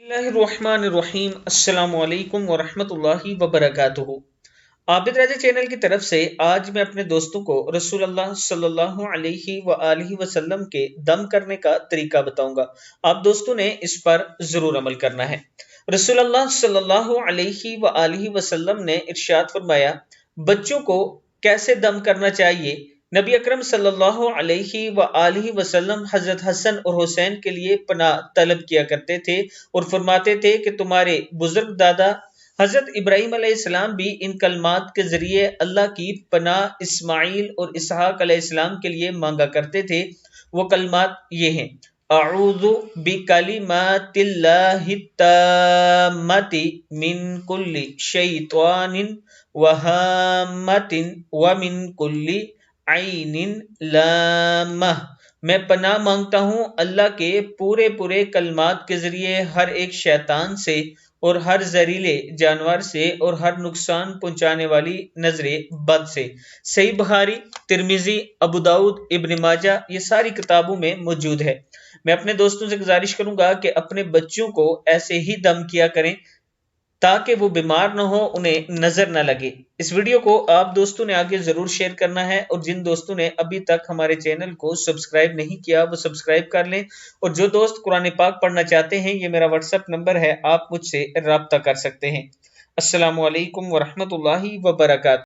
बिस्मिल्लाहिर्रहमानिर्रहीम। अस्सलामु अलैकुम वरहमतुल्लाहि वबरकातुहू। आबिद राजा चैनल की तरफ से आज मैं अपने दोस्तों को रसूलुल्लाह सल्लल्लाहु अलैहि वआलिहि वसल्लम के दम करने का तरीका बताऊंगा। आप दोस्तों ने इस पर जरूर अमल करना है। रसूलुल्लाह सल्लल्लाहु अलैहि वआलिहि वसल्लम ने इरशाद फरमाया, बच्चों को कैसे दम करना चाहिए। नबी अकरम सल्लल्लाहु अलैहि वआलिहि वसल्लम हजरत हसन और हुसैन के लिए पनाह तलब किया करते थे और फरमाते थे कि तुम्हारे बुजुर्ग दादा हजरत इब्राहीम अलैहिस्सलाम भी इन कलमात के जरिए अल्लाह की पनाह इस्माइल और इसहाक अलैहिस्सलाम के लिए मांगा करते थे। वो कलमात ये हैं, अऊज़ु बिकलिमातिल्लाहि ताम्मति मिन कुल्लि शैतानिन व हाम्मतिन व मिन कुल्ली आइनिन लाम्मह। मैं पनाह मांगता हूँ अल्लाह के पूरे पूरे कलमात के जरिए हर एक शैतान से और हर जहरीले जानवर से और हर नुकसान पहुंचाने वाली नजरे बद से। सही बुखारी, तिरमिजी, अबू दाऊद, इब्न माजा ये सारी किताबों में मौजूद है। मैं अपने दोस्तों से गुजारिश करूंगा कि अपने बच्चों को ऐसे ही दम किया करें ताकि वो बीमार ना हो, उन्हें नजर ना लगे। इस वीडियो को आप दोस्तों ने आगे जरूर शेयर करना है और जिन दोस्तों ने अभी तक हमारे चैनल को सब्सक्राइब नहीं किया वो सब्सक्राइब कर लें। और जो दोस्त कुरान पाक पढ़ना चाहते हैं, ये मेरा व्हाट्सएप नंबर है, आप मुझसे राब्ता कर सकते हैं। अस्सलामु अलैकुम वरहमतुल्लाहि वबरकातुहू।